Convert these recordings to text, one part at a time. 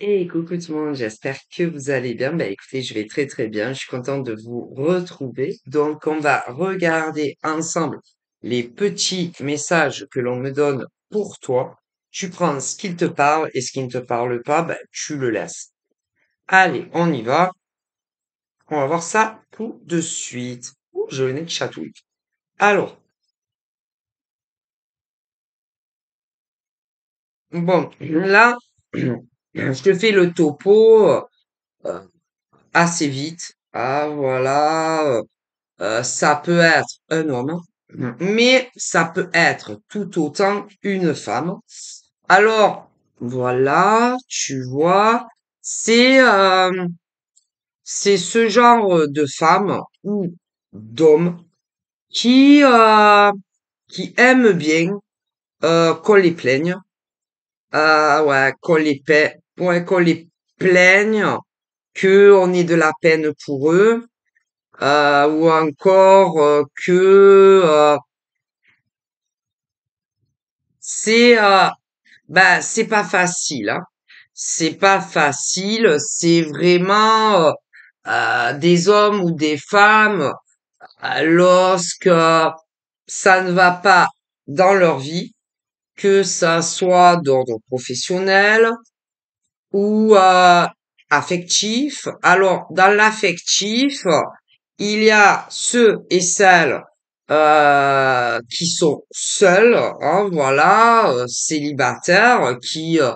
Et coucou tout le monde, j'espère que vous allez bien. Bah écoutez, je vais très très bien. Je suis contente de vous retrouver. Donc on va regarder ensemble les petits messages que l'on me donne pour toi. Tu prends ce qu'il te parle et ce qui ne te parle pas, bah, tu le laisses. Allez, on y va. On va voir ça tout de suite. Ouh, j'ai le nez qui chatouille. Alors, bon, là, je te fais le topo euh, assez vite. Ah voilà. Ça peut être un homme, mais ça peut être tout autant une femme. Alors, voilà, tu vois, c'est c'est ce genre de femme ou d'homme qui qui aime bien qu'on les plaigne, ouais, qu'on les plaigne, que on ait de la peine pour eux, ou encore que c'est c'est pas facile, hein. C'est pas facile, c'est vraiment des hommes ou des femmes lorsque ça ne va pas dans leur vie, que ça soit d'ordre professionnel ou affectif. Alors, dans l'affectif, il y a ceux et celles qui sont seuls, hein, voilà, célibataires, qui, euh,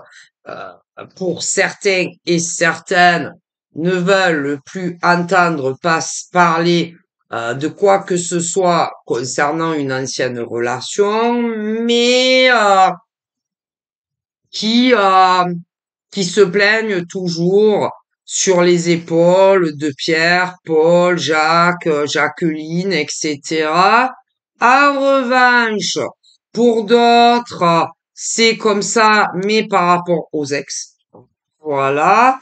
pour certains et certaines, ne veulent plus entendre parler de quoi que ce soit concernant une ancienne relation, mais qui qui se plaignent toujours sur les épaules de Pierre, Paul, Jacques, Jacqueline, etc. En revanche, pour d'autres, c'est comme ça, mais par rapport aux ex. Voilà.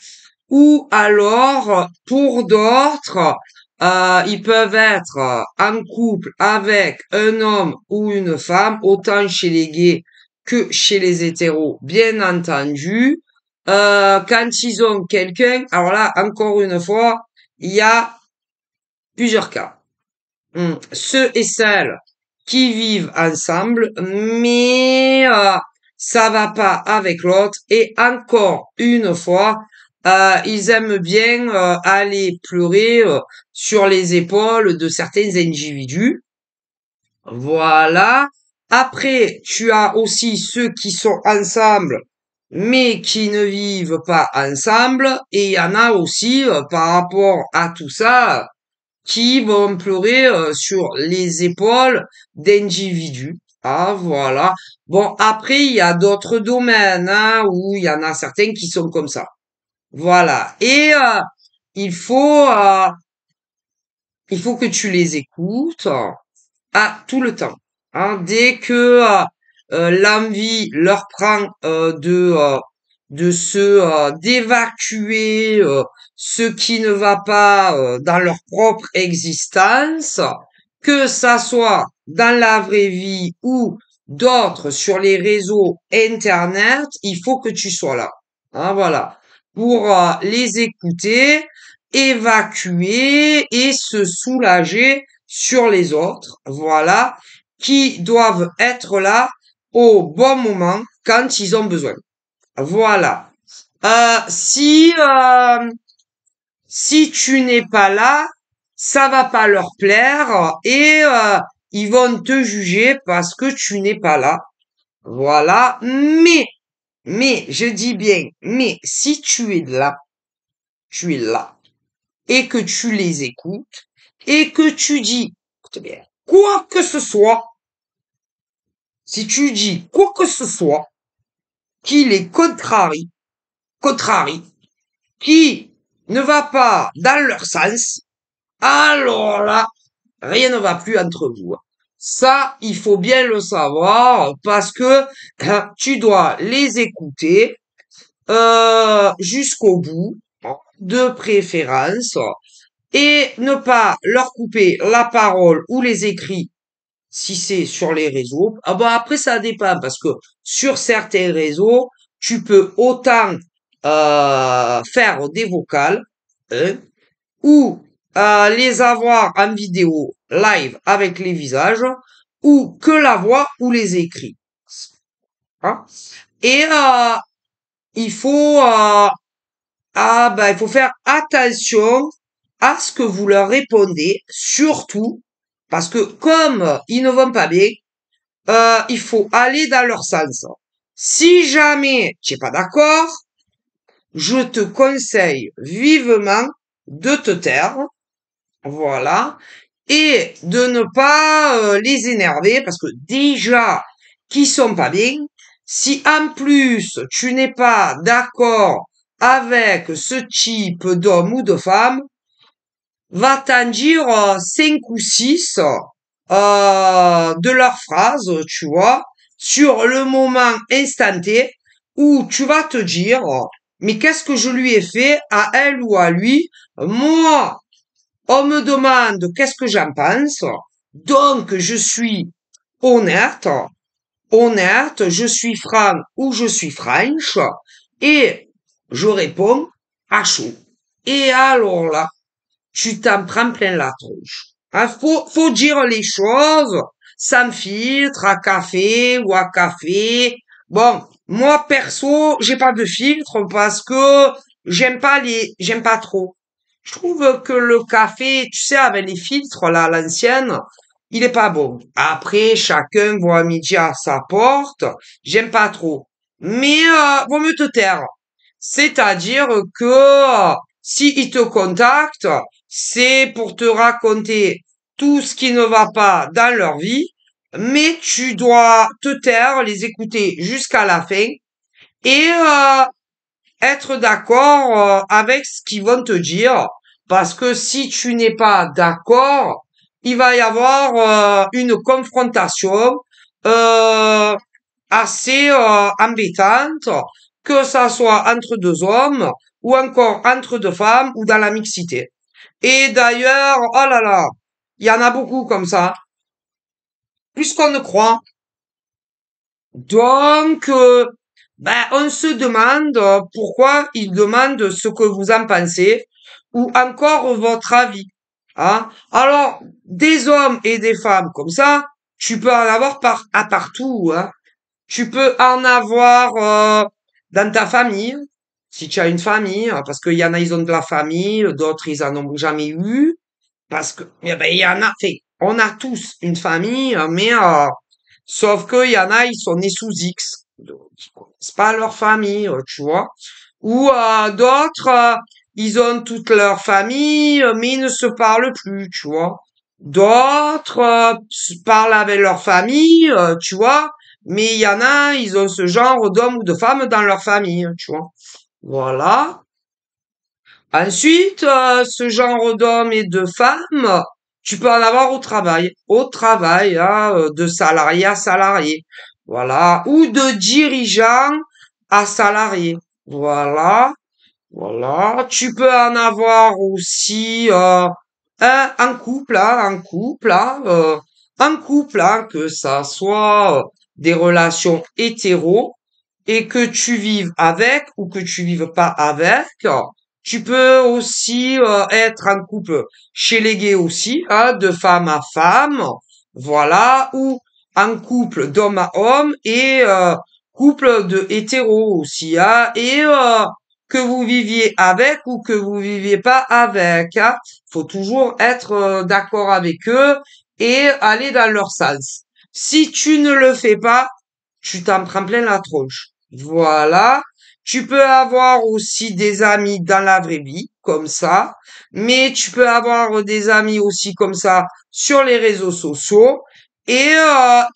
Ou alors, pour d'autres, ils peuvent être en couple avec un homme ou une femme, autant chez les gays que chez les hétéros, bien entendu. Quand ils ont quelqu'un, alors là, encore une fois, il y a plusieurs cas. Ceux et celles qui vivent ensemble, mais ça va pas avec l'autre. Et encore une fois, ils aiment bien aller pleurer sur les épaules de certains individus. Voilà. Après, tu as aussi ceux qui sont ensemble, mais qui ne vivent pas ensemble. Et il y en a aussi, par rapport à tout ça, qui vont pleurer sur les épaules d'individus. Ah, voilà. Bon, après, il y a d'autres domaines hein, où il y en a certains qui sont comme ça. Voilà. Et il faut, euh, il faut que tu les écoutes tout le temps. Hein. Dès que l'envie leur prend de se d'évacuer ce qui ne va pas dans leur propre existence, que ça soit dans la vraie vie ou d'autres sur les réseaux internet, il faut que tu sois là. Hein, voilà. Pour les écouter, évacuer et se soulager sur les autres, voilà, qui doivent être là au bon moment quand ils ont besoin. Voilà. Si tu n'es pas là, ça va pas leur plaire et ils vont te juger parce que tu n'es pas là. Voilà. Mais, je dis bien, mais si tu es là, tu es là et que tu les écoutes et que tu dis, écoute bien, quoi que ce soit, si tu dis quoi que ce soit qui les contrarie, qui ne va pas dans leur sens, alors là, rien ne va plus entre vous. Ça, il faut bien le savoir parce que tu dois les écouter jusqu'au bout, de préférence, et ne pas leur couper la parole ou les écrits si c'est sur les réseaux. Ah bon, après, ça dépend parce que sur certains réseaux, tu peux autant faire des vocales, hein, ou les avoir en vidéo live avec les visages, ou que la voix ou les écrits. Hein. Et il faut il faut faire attention à ce que vous leur répondez, surtout parce que comme ils ne vont pas bien, il faut aller dans leur sens. Si jamais tu n'es pas d'accord, je te conseille vivement de te taire, voilà, et de ne pas les énerver parce que déjà qu'ils sont pas bien, si en plus tu n'es pas d'accord avec ce type d'homme ou de femme, va t'en dire 5 ou 6 de leurs phrases, tu vois, sur le moment instanté où tu vas te dire, mais qu'est-ce que je lui ai fait à elle ou à lui? Moi, on me demande qu'est-ce que j'en pense, donc je suis honnête, je suis franc ou je suis franche, et je réponds à chaud. Et alors là, tu t'en prends plein la tronche. Hein, faut dire les choses sans filtre, à café ou à café. Bon, moi perso, j'ai pas de filtre parce que j'aime pas trop. Je trouve que le café, tu sais, avec les filtres, là, à l'ancienne, il est pas bon. Après, chacun voit midi à sa porte. J'aime pas trop. Mais, vaut mieux te taire. C'est-à-dire que, si ils te contactent, c'est pour te raconter tout ce qui ne va pas dans leur vie, mais tu dois te taire, les écouter jusqu'à la fin et être d'accord avec ce qu'ils vont te dire, parce que si tu n'es pas d'accord, il va y avoir une confrontation euh, assez embêtante, que ça soit entre deux hommes ou encore entre deux femmes ou dans la mixité. Et d'ailleurs, oh là là, il y en a beaucoup comme ça, plus qu'on ne croit. Donc, on se demande pourquoi ils demandent ce que vous en pensez ou encore votre avis. Hein. Alors, des hommes et des femmes comme ça, tu peux en avoir à partout. Hein. Tu peux en avoir dans ta famille, si tu as une famille, hein, parce qu'il y en a, ils ont de la famille, d'autres, ils en ont jamais eu. Parce que, eh ben, il y en a, fait, on a tous une famille, mais sauf qu'il y en a, ils sont nés sous X. Donc, ils connaissent pas leur famille, tu vois. Ou d'autres, ils ont toute leur famille, mais ils ne se parlent plus, tu vois. D'autres se parlent avec leur famille, tu vois. Mais il y en a, ils ont ce genre d'hommes ou de femmes dans leur famille, tu vois. Voilà. Ensuite, ce genre d'hommes et de femmes, tu peux en avoir au travail, hein, de salarié à salarié, voilà, ou de dirigeant à salarié, voilà, voilà. Tu peux en avoir aussi un couple, hein, un couple, hein, que ça soit des relations hétéro et que tu vives avec ou que tu vives pas avec. Tu peux aussi être en couple chez les gays aussi, hein, de femme à femme, voilà, ou en couple d'homme à homme et couple de hétéros aussi, hein, et que vous viviez avec ou que vous viviez pas avec, hein. Faut toujours être d'accord avec eux et aller dans leur sens. Si tu ne le fais pas, tu t'en prends plein la tronche. Voilà. Tu peux avoir aussi des amis dans la vraie vie, comme ça, mais tu peux avoir des amis aussi comme ça sur les réseaux sociaux et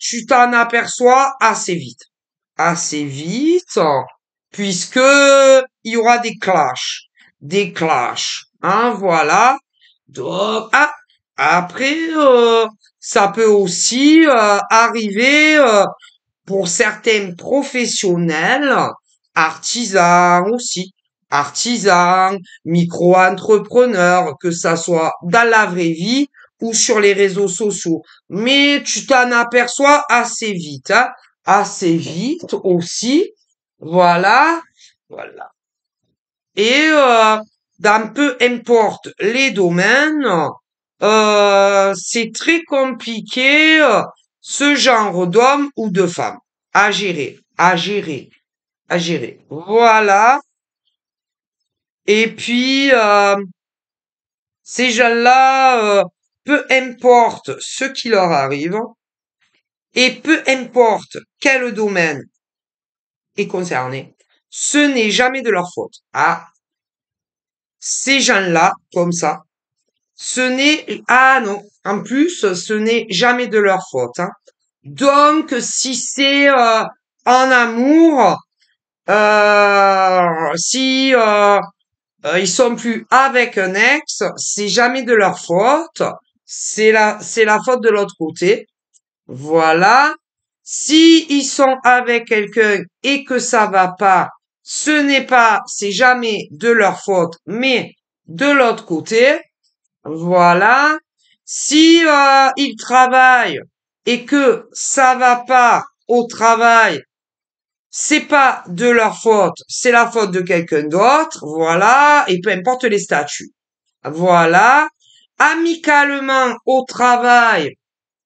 tu t'en aperçois assez vite, puisque il y aura des clashs, hein, voilà. Donc, après, ça peut aussi arriver pour certains professionnels, artisans aussi, artisans, micro-entrepreneurs, que ça soit dans la vraie vie ou sur les réseaux sociaux. Mais tu t'en aperçois assez vite, hein, assez vite aussi. Voilà, voilà. Et dans peu importe les domaines, c'est très compliqué ce genre d'homme ou de femme à gérer, à gérer, à gérer. Voilà. Et puis ces gens-là, peu importe ce qui leur arrive et peu importe quel domaine est concerné, ce n'est jamais de leur faute. Ah, ces gens-là, comme ça, ce n'est, ah non, en plus, ce n'est jamais de leur faute, hein. Donc, si c'est en amour, si ils sont plus avec un ex, c'est jamais de leur faute, c'est la faute de l'autre côté. Voilà. Si ils sont avec quelqu'un et que ça va pas, c'est jamais de leur faute, mais de l'autre côté. Voilà. Si ils travaillent et que ça va pas au travail, c'est pas de leur faute, c'est la faute de quelqu'un d'autre. Voilà. Et peu importe les statuts. Voilà. Amicalement au travail,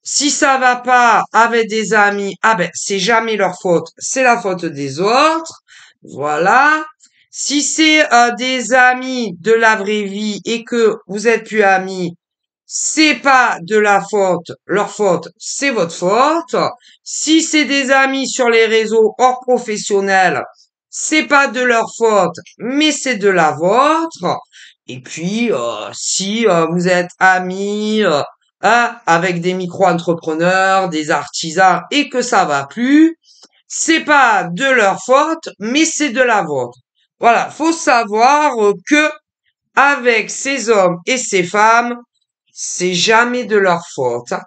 si ça va pas avec des amis, ah ben c'est jamais leur faute, c'est la faute des autres. Voilà. Si c'est des amis de la vraie vie et que vous êtes plus amis, c'est pas de la faute, leur faute, c'est votre faute. Si c'est des amis sur les réseaux hors professionnels, c'est pas de leur faute, mais c'est de la vôtre. Et puis, si vous êtes amis avec des micro-entrepreneurs, des artisans et que ça va plus, c'est pas de leur faute, mais c'est de la vôtre. Voilà, faut savoir que avec ces hommes et ces femmes, c'est jamais de leur faute, hein.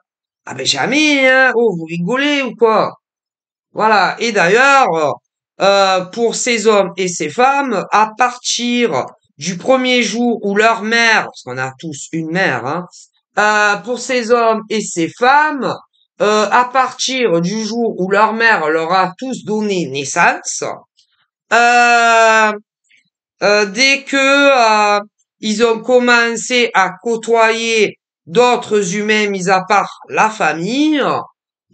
Ah ben jamais, hein. Oh, vous rigolez ou quoi? Voilà. Et d'ailleurs, pour ces hommes et ces femmes, à partir du premier jour où leur mère, parce qu'on a tous une mère, hein, pour ces hommes et ces femmes, à partir du jour où leur mère leur a tous donné naissance, euh, dès que ils ont commencé à côtoyer d'autres humains mis à part la famille,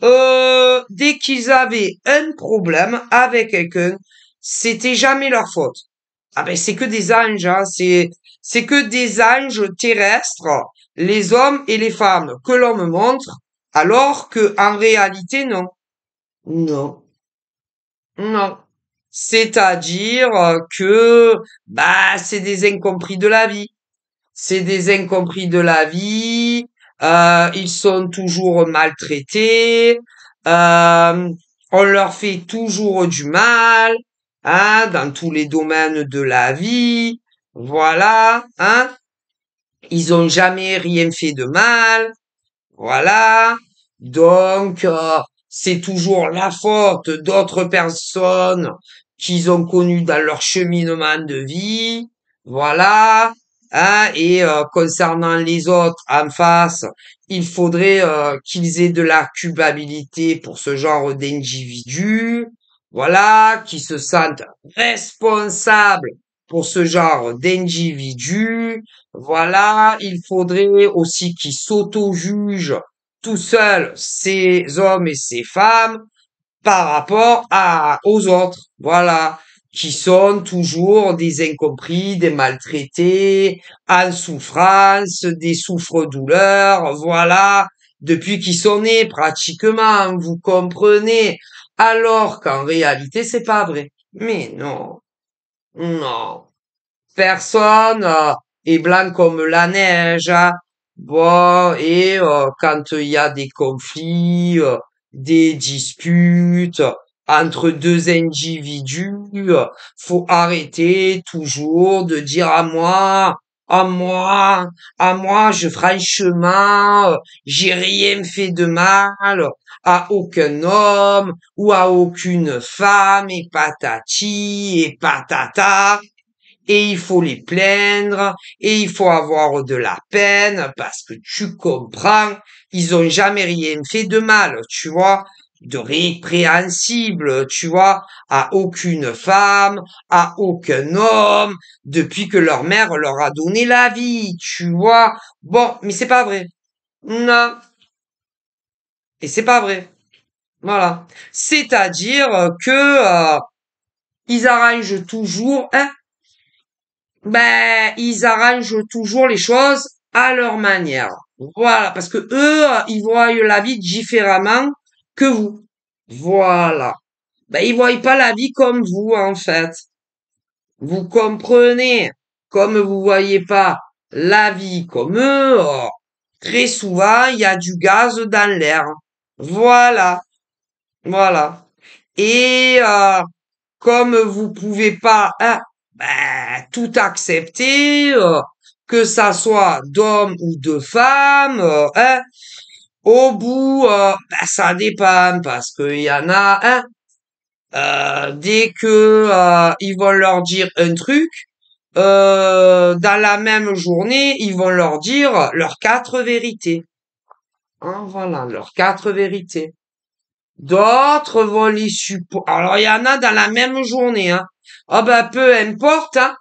dès qu'ils avaient un problème avec quelqu'un, c'était jamais leur faute. Ah ben c'est que des anges, hein, c'est que des anges terrestres, les hommes et les femmes que l'on me montre, alors que en réalité non, non, non. C'est-à-dire que bah c'est des incompris de la vie. C'est des incompris de la vie. Ils sont toujours maltraités. euh, on leur fait toujours du mal, hein, dans tous les domaines de la vie. Voilà, hein. Ils ont jamais rien fait de mal. Voilà. Donc, c'est toujours la faute d'autres personnes qu'ils ont connues dans leur cheminement de vie. Voilà. Hein, et concernant les autres en face, il faudrait qu'ils aient de la culpabilité pour ce genre d'individus. Voilà, qui se sentent responsables pour ce genre d'individus. Voilà, il faudrait aussi qu'ils s'auto-jugent tout seuls, ces hommes et ces femmes, par rapport aux autres. Voilà, qui sont toujours des incompris, des maltraités, en souffrance, des souffres-douleurs. Voilà, depuis qu'ils sont nés, pratiquement, vous comprenez. Alors qu'en réalité, c'est pas vrai. Mais non, non. Personne est blanc comme la neige, hein. Bon, et quand il y a des conflits, des disputes entre deux individus, faut arrêter toujours de dire à moi, à moi, franchement, j'ai rien fait de mal à aucun homme ou à aucune femme et patati et patata et il faut les plaindre, et il faut avoir de la peine, parce que tu comprends, ils ont jamais rien fait de mal, tu vois. de répréhensible, tu vois, à aucune femme, à aucun homme, depuis que leur mère leur a donné la vie, tu vois. Bon, mais c'est pas vrai. Non, et c'est pas vrai. Voilà. C'est-à-dire que ils arrangent toujours, hein, ben, ils arrangent toujours les choses à leur manière. Voilà, parce que eux, ils voient la vie différemment que vous. Voilà. Ben, ils voient pas la vie comme vous, en fait. Vous comprenez? Comme vous voyez pas la vie comme eux, très souvent, il y a du gaz dans l'air. Voilà. Voilà. Et comme vous pouvez pas hein, ben, tout accepter, que ça soit d'hommes ou de femmes, hein, au bout, ben, ça dépend parce qu'il y en a, hein, dès que ils vont leur dire un truc, dans la même journée, ils vont leur dire leurs quatre vérités. Hein, voilà, leurs quatre vérités. D'autres vont les supporter. Alors, il y en a dans la même journée, hein. Ah ben, peu importe, hein.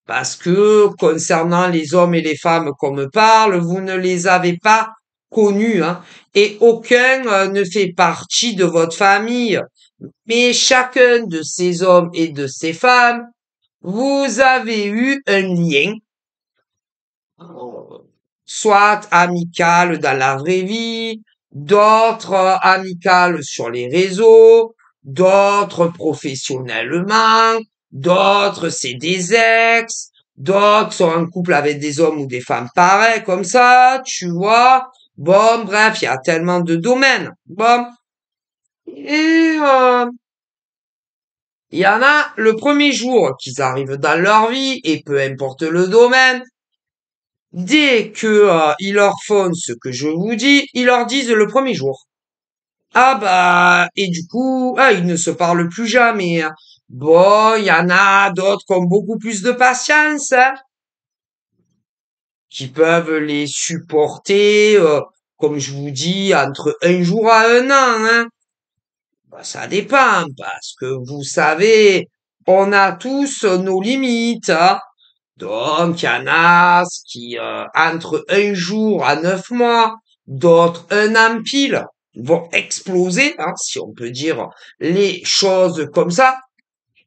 Parce que concernant les hommes et les femmes qu'on me parle, vous ne les avez pas connus, hein. Et aucun ne fait partie de votre famille. Mais chacun de ces hommes et de ces femmes, vous avez eu un lien, soit amical dans la vraie vie, d'autres amicales sur les réseaux, d'autres professionnellement, d'autres c'est des ex, d'autres sont en couple avec des hommes ou des femmes pareils comme ça, tu vois. Bon, bref, il y a tellement de domaines. Bon, et il y en a le premier jour qu'ils arrivent dans leur vie et peu importe le domaine, dès que ils leur font ce que je vous dis, ils leur disent le premier jour. Ah bah et du coup, ah, ils ne se parlent plus jamais, hein. Bon, il y en a d'autres qui ont beaucoup plus de patience, hein, qui peuvent les supporter, comme je vous dis, entre un jour à un an, hein. Bah, ça dépend, parce que vous savez, on a tous nos limites, hein. Donc, il y en a qui, entre un jour à 9 mois, d'autres un an pile, vont exploser, hein, si on peut dire les choses comme ça,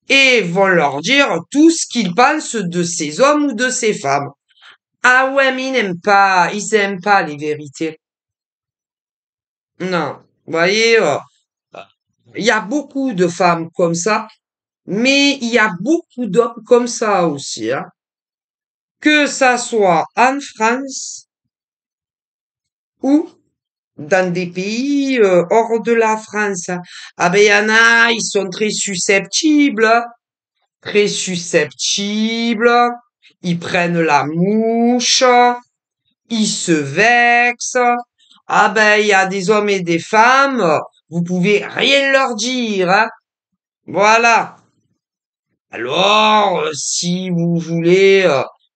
et vont leur dire tout ce qu'ils pensent de ces hommes ou de ces femmes. Ah ouais, mais ils aiment pas les vérités. Non. Vous voyez, il y a beaucoup de femmes comme ça, mais il y a beaucoup d'hommes comme ça aussi, hein. Que ça soit en France ou dans des pays hors de la France. Ah ben, il y en a, ils sont très susceptibles, hein. Très susceptibles. Ils prennent la mouche, ils se vexent. Ah ben, il y a des hommes et des femmes, vous pouvez rien leur dire, hein. Voilà. Alors, si vous voulez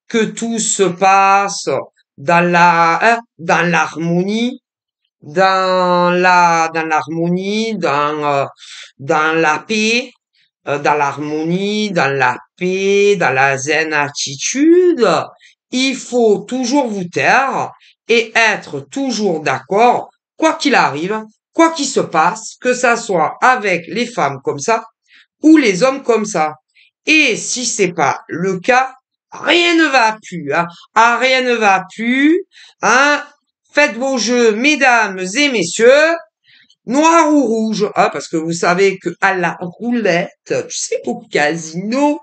que tout se passe dans l'harmonie, dans l'harmonie, dans la paix, dans l'harmonie, dans la paix, dans la zen attitude, il faut toujours vous taire et être toujours d'accord, quoi qu'il arrive, quoi qu'il se passe, que ça soit avec les femmes comme ça ou les hommes comme ça. Et si c'est pas le cas, rien ne va plus, hein. Ah, rien ne va plus, hein. Faites vos jeux, mesdames et messieurs, noir ou rouge, hein, parce que vous savez que à la roulette, tu sais, au casino,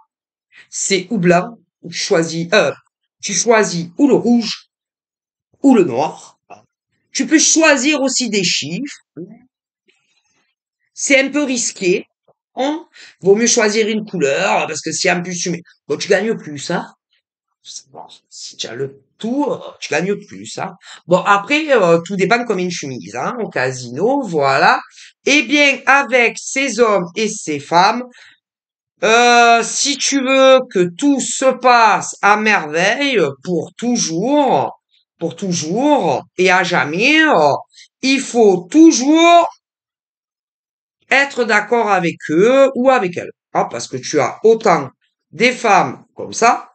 c'est ou blanc, ou tu choisis ou le rouge ou le noir. Tu peux choisir aussi des chiffres. C'est un peu risqué, hein. Vaut mieux choisir une couleur, parce que si en plus tu mets, bon, tu gagnes plus, hein. Bon, si tu as le tout, tu gagnes plus, hein. Bon, après, tout dépend de combien de chemises, hein, au casino, voilà. Eh bien, avec ces hommes et ces femmes, si tu veux que tout se passe à merveille pour toujours et à jamais, il faut toujours être d'accord avec eux ou avec elles. Ah, parce que tu as autant des femmes comme ça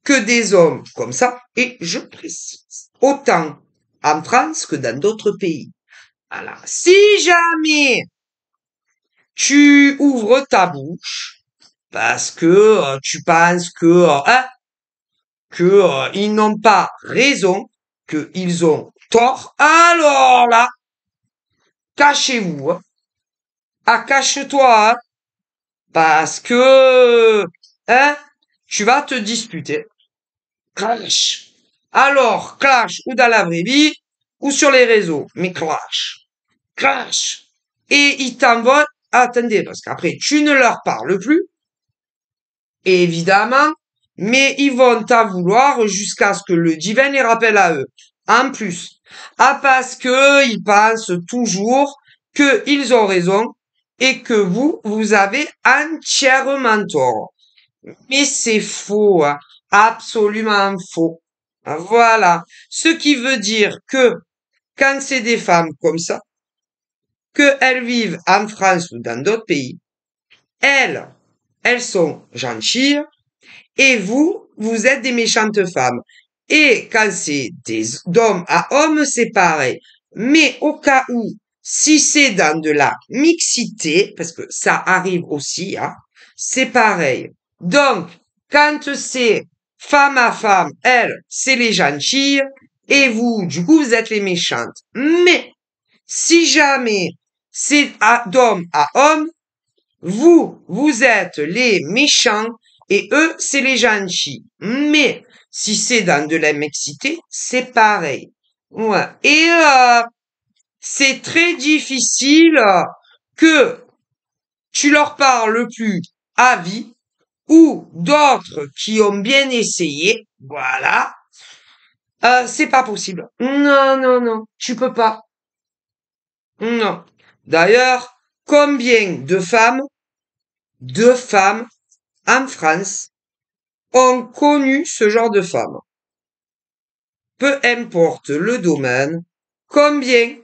que des hommes comme ça, et je précise, autant en France que dans d'autres pays. Voilà. Si jamais tu ouvres ta bouche parce que tu penses que ils n'ont pas raison, qu'ils ont tort, alors là, cachez-vous, hein. Ah, cache-toi, hein, parce que hein, tu vas te disputer. Clash. Alors, clash ou dans la vraie vie ou sur les réseaux, mais clash. Clash. Et ils t'envoient, attendez, parce qu'après, tu ne leur parles plus, évidemment, mais ils vont t'en vouloir jusqu'à ce que le divin les rappelle à eux. En plus. Ah, parce que ils pensent toujours qu'ils ont raison et que vous avez entièrement tort. Mais c'est faux, hein. Absolument faux. Voilà. Ce qui veut dire que quand c'est des femmes comme ça, qu'elles vivent en France ou dans d'autres pays, elles, elles sont gentilles et vous êtes des méchantes femmes. Et quand c'est d'homme à homme, c'est pareil. Mais au cas où, si c'est dans de la mixité, parce que ça arrive aussi, hein, c'est pareil. Donc, quand c'est femme à femme, elle, c'est les gentilles, et vous, du coup, vous êtes les méchantes. Mais, si jamais c'est d'homme à homme, vous êtes les méchants et eux, c'est les gentils. Mais si c'est dans de la mixité, c'est pareil. Ouais. Et c'est très difficile que tu leur parles plus à vie ou d'autres qui ont bien essayé. Voilà. C'est pas possible. Non, non, non. Tu peux pas. Non. D'ailleurs, combien de femmes en France ont connu ce genre de femmes? Peu importe le domaine, combien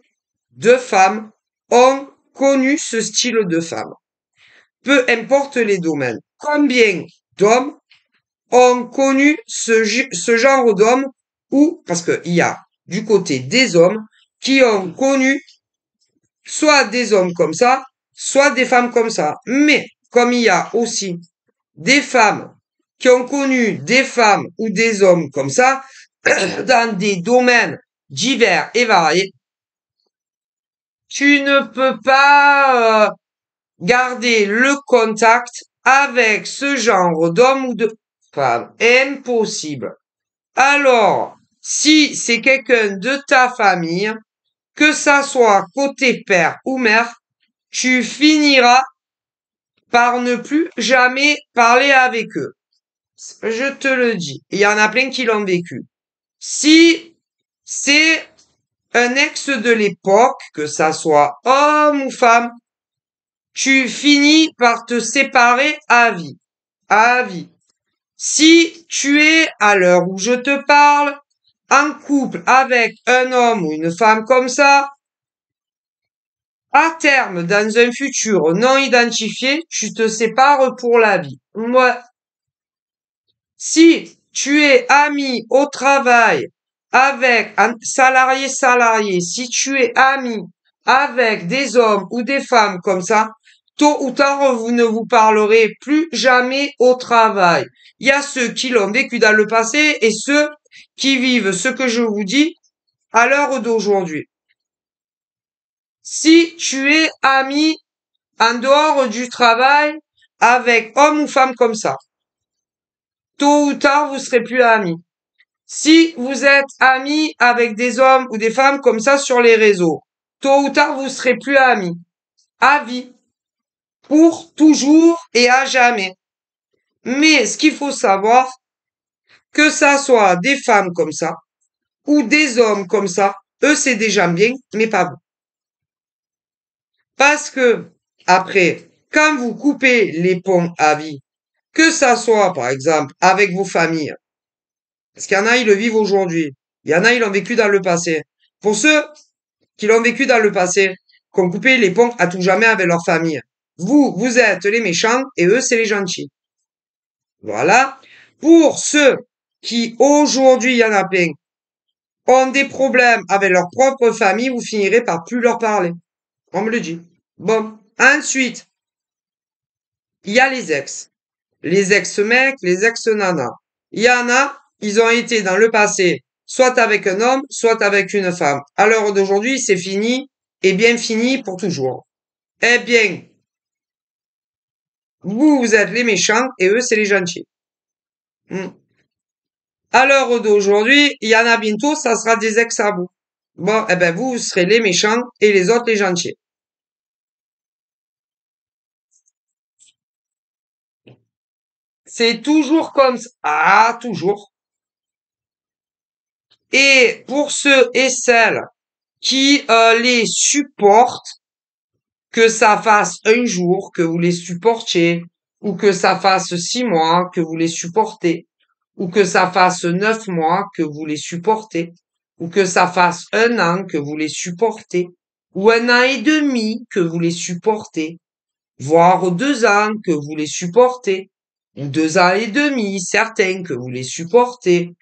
de femmes ont connu ce style de femme? Peu importe les domaines, combien d'hommes ont connu ce genre d'hommes ou, parce qu'il y a du côté des hommes qui ont connu soit des hommes comme ça, soit des femmes comme ça. Mais comme il y a aussi des femmes qui ont connu des femmes ou des hommes comme ça, dans des domaines divers et variés, tu ne peux pas garder le contact avec ce genre d'homme ou de femme. Impossible. Alors, si c'est quelqu'un de ta famille, que ça soit côté père ou mère, tu finiras par ne plus jamais parler avec eux. Je te le dis. Il y en a plein qui l'ont vécu. Si c'est un ex de l'époque, que ça soit homme ou femme, tu finis par te séparer à vie. À vie. Si tu es, à l'heure où je te parle, en couple avec un homme ou une femme comme ça, à terme, dans un futur non identifié, tu te sépares pour la vie. Moi, si tu es ami au travail avec un salarié, si tu es ami avec des hommes ou des femmes comme ça, tôt ou tard, vous ne vous parlerez plus jamais au travail. Il y a ceux qui l'ont vécu dans le passé et ceux qui vivent ce que je vous dis à l'heure d'aujourd'hui. Si tu es ami en dehors du travail avec homme ou femme comme ça, tôt ou tard, vous serez plus amis. Si vous êtes amis avec des hommes ou des femmes comme ça sur les réseaux, tôt ou tard, vous serez plus amis. À vie. Pour toujours et à jamais. Mais ce qu'il faut savoir, que ça soit des femmes comme ça, ou des hommes comme ça, eux c'est déjà bien, mais pas vous. Parce que, après, quand vous coupez les ponts à vie, que ça soit, par exemple, avec vos familles, parce qu'il y en a, ils le vivent aujourd'hui, il y en a, ils l'ont vécu dans le passé. Pour ceux qui l'ont vécu dans le passé, qu'on coupait les ponts à tout jamais avec leur famille. Vous êtes les méchants et eux, c'est les gentils. Voilà. Pour ceux qui, aujourd'hui, il y en a plein, ont des problèmes avec leur propre famille, vous finirez par plus leur parler. On me le dit. Bon. Ensuite, il y a les ex. Les ex-mecs, les ex-nanas. Il y en a, ils ont été dans le passé, soit avec un homme, soit avec une femme. À l'heure d'aujourd'hui, c'est fini, et bien fini pour toujours. Eh bien, vous êtes les méchants, et eux, c'est les gentils. Hmm. À l'heure d'aujourd'hui, il y en a bientôt, ça sera des ex à vous. Bon, eh ben, vous serez les méchants, et les autres, les gentils. C'est toujours comme ça. Ah, toujours. Et pour ceux et celles qui les supportent, que ça fasse un jour que vous les supportiez, ou que ça fasse 6 mois que vous les supportez, ou que ça fasse 9 mois que vous les supportez, ou que ça fasse un an que vous les supportez, ou un an et demi que vous les supportez, voire 2 ans que vous les supportez, ou 2 ans et demi, certains que vous les supportez.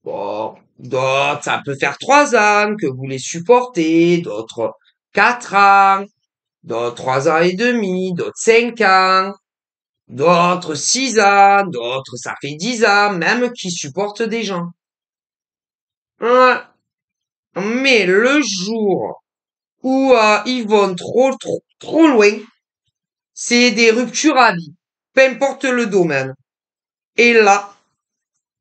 Bon, d'autres, ça peut faire 3 ans que vous les supportez, d'autres 4 ans, d'autres 3 ans et demi, d'autres 5 ans, d'autres 6 ans, d'autres ça fait 10 ans, même qui supportent des gens. Ouais. Mais le jour où ils vont trop loin, c'est des ruptures à vie, peu importe le domaine. Et là,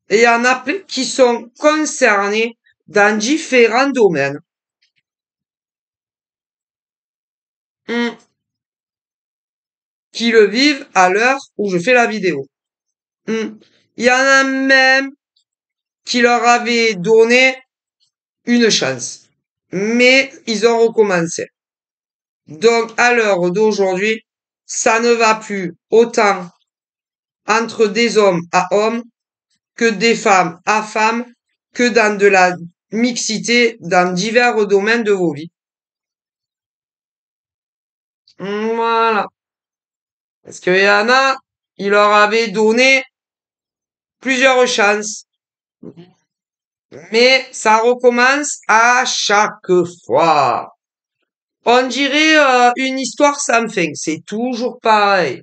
il y en a plein qui sont concernés dans différents domaines. Hmm. Qui le vivent à l'heure où je fais la vidéo. Hmm. Il y en a même qui leur avaient donné une chance. Mais ils ont recommencé. Donc, à l'heure d'aujourd'hui, ça ne va plus autant entre des hommes à hommes que des femmes à femmes que dans de la mixité dans divers domaines de vos vies. Voilà. Parce qu'il y en a, ils leur avaient donné plusieurs chances. Mais ça recommence à chaque fois. On dirait une histoire sans fin. C'est toujours pareil.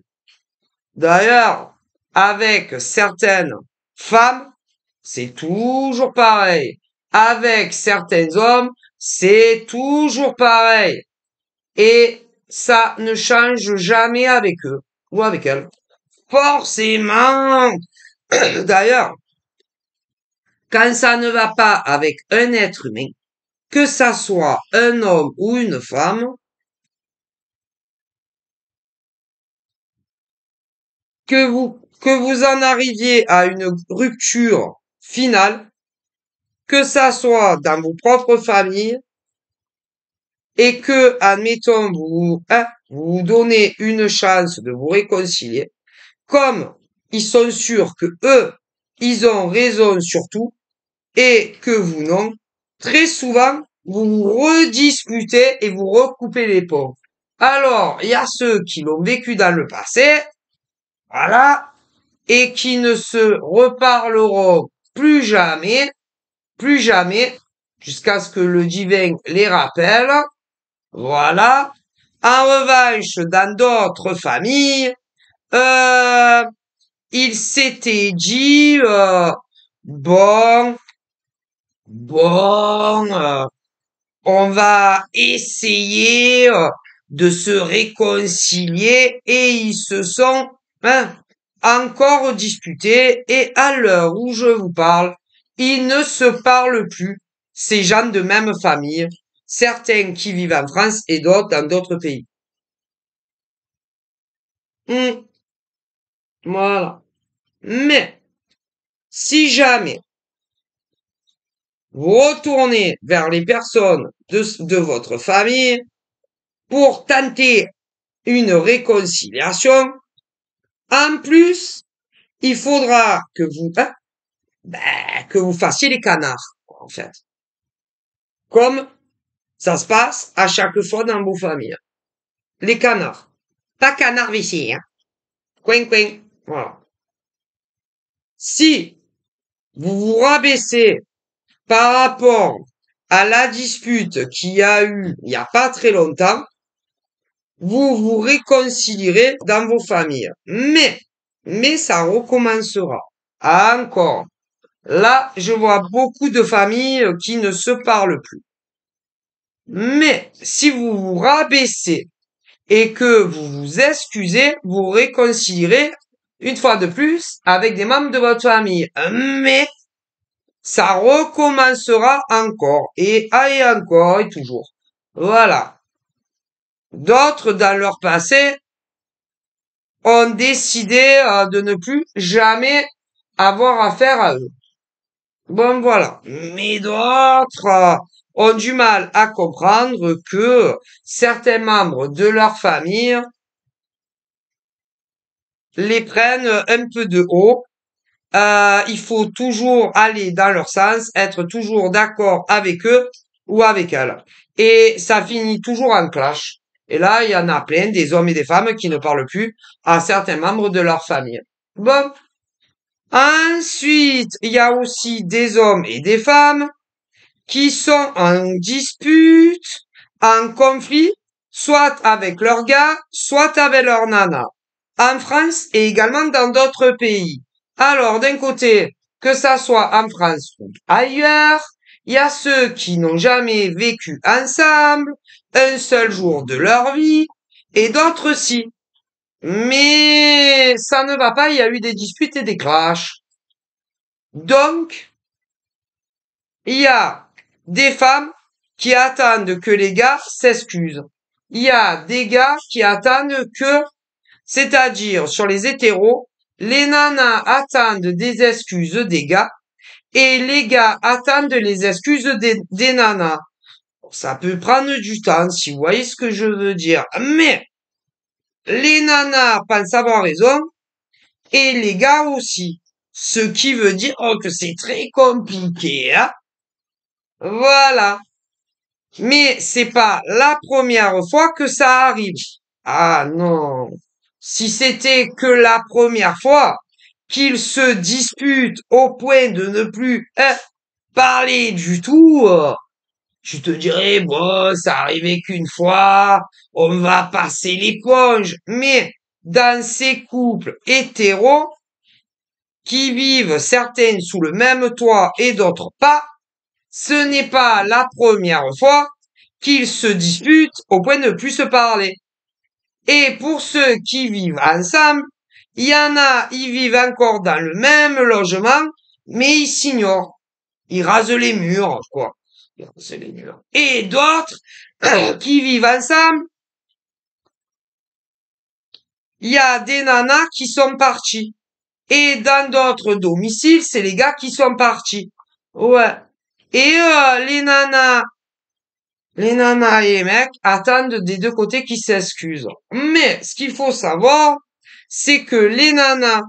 D'ailleurs, avec certaines femmes, c'est toujours pareil. Avec certains hommes, c'est toujours pareil. Et ça ne change jamais avec eux ou avec elles. Forcément. D'ailleurs, quand ça ne va pas avec un être humain, que ça soit un homme ou une femme, que vous en arriviez à une rupture finale, que ça soit dans vos propres familles, et que, admettons, vous donnez une chance de vous réconcilier, comme ils sont sûrs que eux, ils ont raison sur tout, et que vous non, très souvent, vous vous redisputez et vous recoupez les ponts. Alors, il y a ceux qui l'ont vécu dans le passé, voilà, et qui ne se reparleront plus jamais, jusqu'à ce que le divin les rappelle. Voilà. En revanche, dans d'autres familles, euh, il s'était dit, bon, on va essayer de se réconcilier et ils se sont encore disputés et à l'heure où je vous parle, ils ne se parlent plus, ces gens de même famille, certains qui vivent en France et d'autres dans d'autres pays. Voilà. Mais si jamais vous retournez vers les personnes de votre famille pour tenter une réconciliation, en plus, il faudra que vous fassiez les canards, en fait. Comme Ça se passe à chaque fois dans vos familles. Les canards. Pas canard ici, hein. Coin, coin. Voilà. Si vous vous rabaissez par rapport à la dispute qu'il y a eu il n'y a pas très longtemps, vous vous réconcilierez dans vos familles. Mais ça recommencera. Encore. Là, je vois beaucoup de familles qui ne se parlent plus. Mais si vous vous rabaissez et que vous vous excusez, vous réconcilierez une fois de plus avec des membres de votre famille. Mais ça recommencera encore et encore et toujours. Voilà. D'autres, dans leur passé, ont décidé de ne plus jamais avoir affaire à eux. Bon, voilà. Mais d'autres ont du mal à comprendre que certains membres de leur famille les prennent un peu de haut. Il faut toujours aller dans leur sens, être toujours d'accord avec eux ou avec elles. Et ça finit toujours en clash. Et là, il y en a plein, des hommes et des femmes qui ne parlent plus à certains membres de leur famille. Bon. Ensuite, il y a aussi des hommes et des femmes qui sont en dispute, en conflit, soit avec leur gars, soit avec leur nana. En France et également dans d'autres pays. Alors, d'un côté, que ça soit en France ou ailleurs, il y a ceux qui n'ont jamais vécu ensemble, un seul jour de leur vie, et d'autres si. Mais ça ne va pas, il y a eu des disputes et des clashs. Donc, il y a des femmes qui attendent que les gars s'excusent. Il y a des gars qui attendent que, c'est-à-dire sur les hétéros, les nanas attendent des excuses des gars et les gars attendent les excuses des nanas. Ça peut prendre du temps, si vous voyez ce que je veux dire. Mais les nanas pensent avoir raison et les gars aussi. Ce qui veut dire que c'est très compliqué, hein. Voilà. Mais c'est pas la première fois que ça arrive. Ah non. Si c'était que la première fois qu'ils se disputent au point de ne plus parler du tout, je te dirais, bon, ça arrivait qu'une fois, on va passer l'éponge. Mais dans ces couples hétéros, qui vivent certains sous le même toit et d'autres pas, ce n'est pas la première fois qu'ils se disputent au point de ne plus se parler. Et pour ceux qui vivent ensemble, il y en a, ils vivent encore dans le même logement, mais ils s'ignorent. Ils rasent les murs, quoi. Ils rasent les murs. Et d'autres qui vivent ensemble, il y a des nanas qui sont parties. Et dans d'autres domiciles, c'est les gars qui sont partis. Ouais. Et les nanas et les mecs attendent des deux côtés qui s'excusent. Mais ce qu'il faut savoir, c'est que les nanas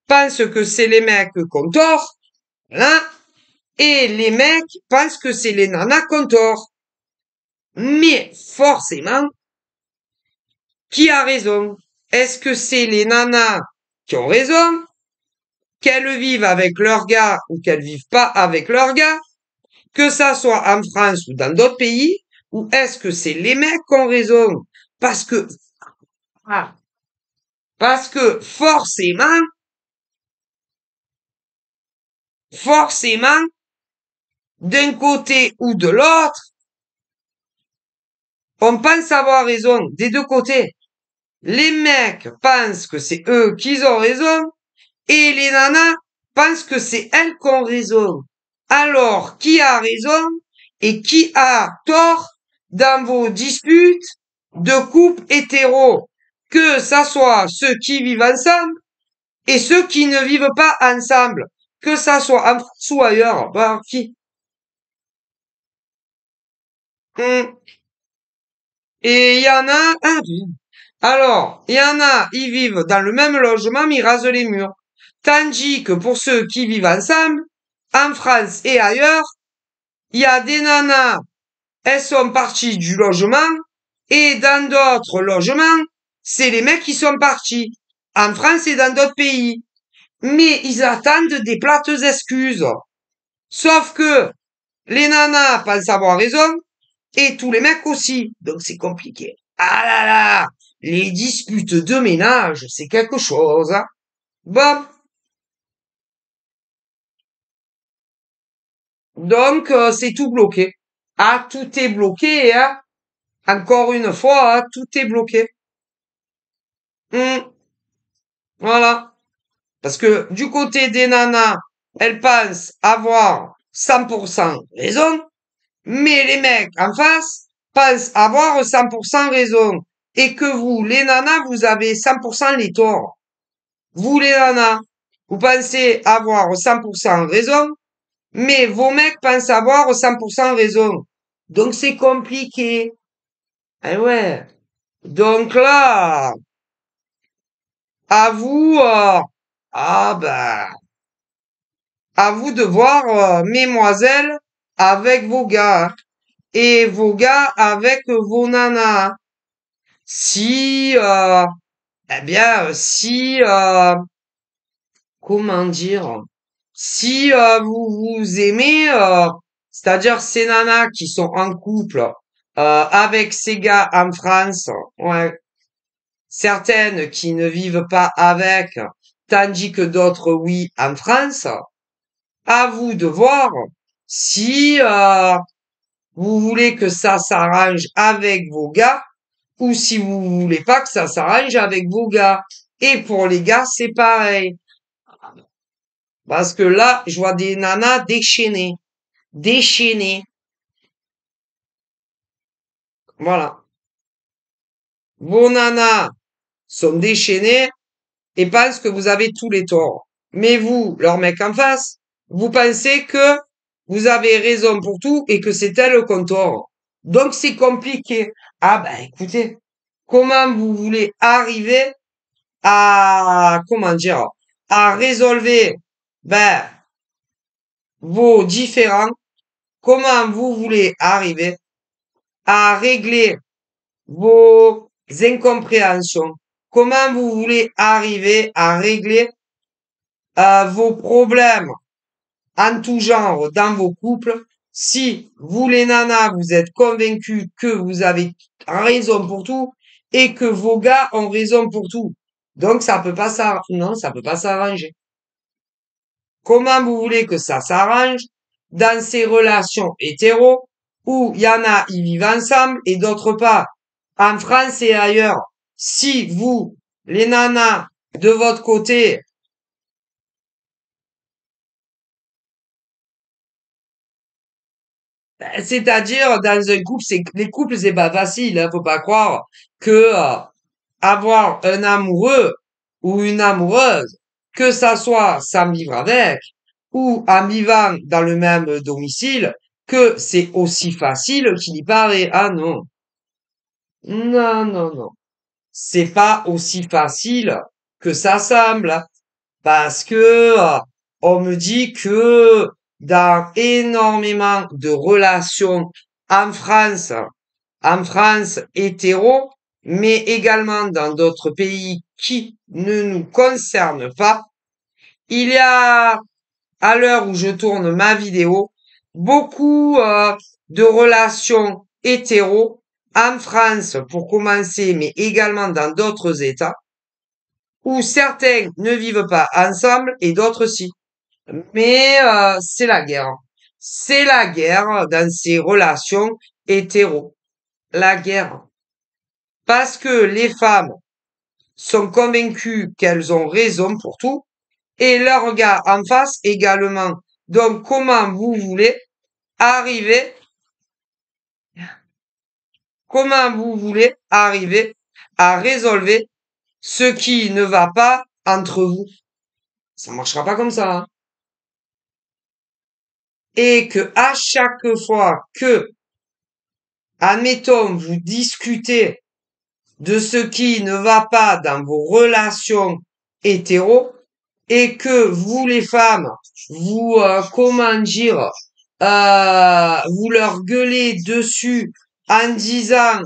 pensent que c'est les mecs qui ont tort, hein, et les mecs pensent que c'est les nanas qui ont tort. Mais forcément, qui a raison? Est-ce que c'est les nanas qui ont raison, qu'elles vivent avec leur gars ou qu'elles vivent pas avec leur gars, que ça soit en France ou dans d'autres pays, ou est-ce que c'est les mecs qui ont raison? Parce que, ah, parce que forcément, d'un côté ou de l'autre, on pense avoir raison des deux côtés. Les mecs pensent que c'est eux qui ont raison et les nanas pensent que c'est elles qui ont raison. Alors, qui a raison et qui a tort dans vos disputes de couple hétéro? Que ça soit ceux qui vivent ensemble et ceux qui ne vivent pas ensemble. Que ça soit en France ou ailleurs. Bah, qui? Et il y en a, alors, il y en a, ils vivent dans le même logement, mais ils rasent les murs. Tandis que pour ceux qui vivent ensemble, en France et ailleurs, il y a des nanas elles sont parties du logement et dans d'autres logements, c'est les mecs qui sont partis. En France et dans d'autres pays. Mais ils attendent des plates excuses. Sauf que les nanas pensent avoir raison et tous les mecs aussi. Donc c'est compliqué. Ah là là, les disputes de ménage, c'est quelque chose. Hein. Bon, donc c'est tout bloqué. Ah, tout est bloqué, hein. Encore une fois, hein, tout est bloqué. Voilà. Parce que du côté des nanas, elles pensent avoir 100% raison, mais les mecs en face pensent avoir 100% raison. Et que vous, les nanas, vous avez 100% les torts. Vous, les nanas, vous pensez avoir 100% raison, mais vos mecs pensent avoir 100% raison. Donc c'est compliqué. Eh ouais. Donc là, à vous, ah ben, à vous de voir, mesdemoiselles, avec vos gars, hein, et vos gars avec vos nanas. Si, eh bien, si, comment dire, si vous vous aimez, c'est-à-dire ces nanas qui sont en couple avec ces gars en France, ouais, certaines qui ne vivent pas avec, tandis que d'autres oui en France, à vous de voir si vous voulez que ça s'arrange avec vos gars ou si vous voulez pas que ça s'arrange avec vos gars. Et pour les gars, c'est pareil. Parce que là, je vois des nanas déchaînées. Déchaînées. Voilà. Vos nanas sont déchaînées et pensent que vous avez tous les torts. Mais vous, leur mec en face, vous pensez que vous avez raison pour tout et que c'est elle qui a tort. Donc c'est compliqué. Ah ben écoutez, comment vous voulez arriver à, comment dire, à résolver ben, vos différends, comment vous voulez arriver à régler vos incompréhensions, comment vous voulez arriver à régler vos problèmes en tout genre dans vos couples. Si vous les nanas, vous êtes convaincus que vous avez raison pour tout et que vos gars ont raison pour tout. Donc ça peut pas s'arranger. Non, ça peut pas s'arranger. Comment vous voulez que ça s'arrange dans ces relations hétéros où il y en a, ils vivent ensemble et d'autres pas. En France et ailleurs, si vous, les nanas, de votre côté, c'est-à-dire dans un couple, c'est les couples c'est pas facile, hein, faut pas croire que avoir un amoureux ou une amoureuse, que ça soit sans vivre avec ou en vivant dans le même domicile, que c'est aussi facile qu'il y paraît. Ah non, non, non, non, c'est pas aussi facile que ça semble, parce que on me dit que dans énormément de relations en France, hétéro, mais également dans d'autres pays qui ne nous concernent pas, il y a, à l'heure où je tourne ma vidéo, beaucoup de relations hétéro en France pour commencer, mais également dans d'autres États, où certains ne vivent pas ensemble et d'autres si. Mais c'est la guerre. C'est la guerre dans ces relations hétéro. La guerre. Parce que les femmes sont convaincues qu'elles ont raison pour tout et leur gars en face également. Donc comment vous voulez arriver à résolver ce qui ne va pas entre vous? Ça marchera pas comme ça. Hein. Et que à chaque fois que, admettons, vous discutez de ce qui ne va pas dans vos relations hétéro et que vous les femmes, vous, comment dire, vous leur gueulez dessus en disant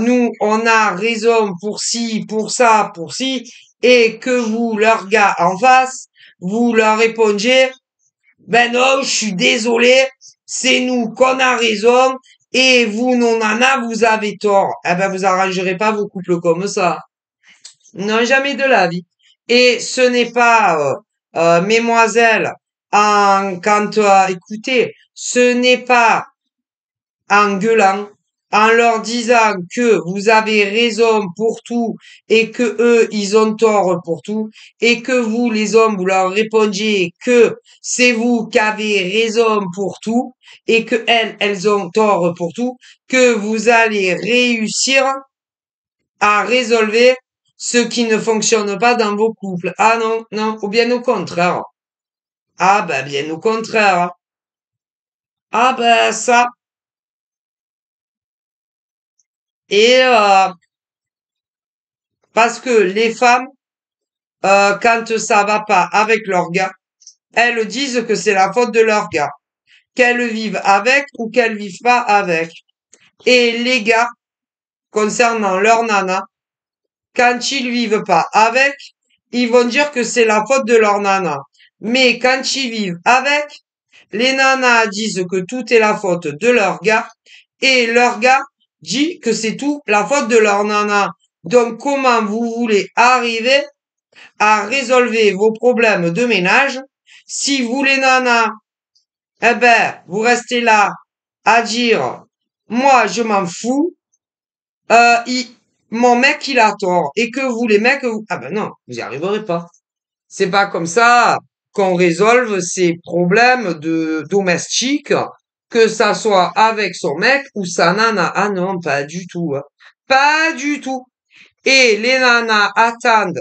nous on a raison pour ci, pour ça, pour ci, et que vous, leur gars en face, vous leur répondiez ben non, je suis désolé, c'est nous qu'on a raison, et vous, non nana, vous avez tort. Eh ben, vous arrangerez pas vos couples comme ça. Non, jamais de la vie. Et ce n'est pas, mesdemoiselles, écoutez, ce n'est pas en gueulant, en leur disant que vous avez raison pour tout et que eux, ils ont tort pour tout et que vous, les hommes, vous leur répondiez que c'est vous qui avez raison pour tout et que elles ont tort pour tout, que vous allez réussir à résolver ce qui ne fonctionne pas dans vos couples. Ah non, non, ou bien au contraire. Ah ben bien au contraire. Ah ben ça. Et parce que les femmes, quand ça va pas avec leur gars, elles disent que c'est la faute de leur gars, qu'elles vivent avec ou qu'elles vivent pas avec. Et les gars, concernant leur nana, quand ils vivent pas avec, ils vont dire que c'est la faute de leur nana. Mais quand ils vivent avec, les nanas disent que tout est la faute de leur gars et leur gars dit que c'est tout la faute de leur nana. Donc comment vous voulez arriver à résolver vos problèmes de ménage si vous les nanas, eh ben, vous restez là à dire moi je m'en fous, euh, il- mon mec il a tort et que vous les mecs ah ben non, vous y arriverez pas. C'est pas comme ça qu'on résolve ces problèmes de domestiques, que ça soit avec son mec ou sa nana. Ah non, pas du tout, hein. Pas du tout. Et les nanas attendent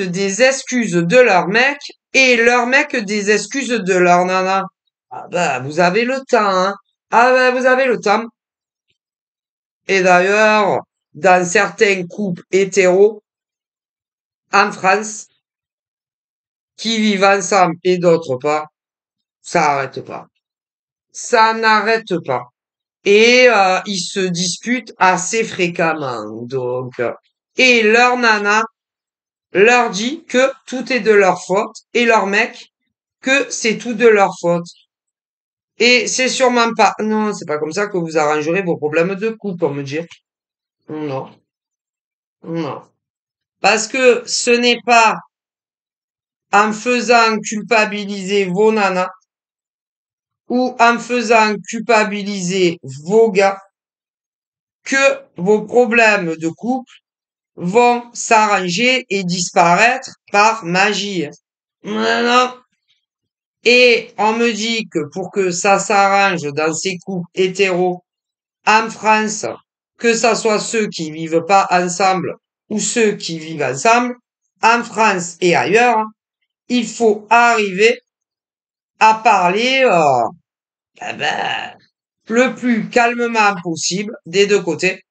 des excuses de leur mec et leur mec des excuses de leur nana. Ah bah, vous avez le temps, hein. Ah bah, vous avez le temps. Et d'ailleurs, dans certains couples hétéros, en France, qui vivent ensemble et d'autres pas, ça arrête pas. Ça n'arrête pas. Et ils se disputent assez fréquemment. Donc, et leur nana leur dit que tout est de leur faute et leur mec que c'est tout de leur faute. Et c'est sûrement pas, non, c'est pas comme ça que vous arrangerez vos problèmes de couple, on me dit. Non, non. Parce que ce n'est pas en faisant culpabiliser vos nanas ou en faisant culpabiliser vos gars que vos problèmes de couple vont s'arranger et disparaître par magie. Non, non. Et on me dit que pour que ça s'arrange dans ces couples hétéros en France, que ça soit ceux qui vivent pas ensemble ou ceux qui vivent ensemble, en France et ailleurs, il faut arriver à parler eh ben, le plus calmement possible des deux côtés,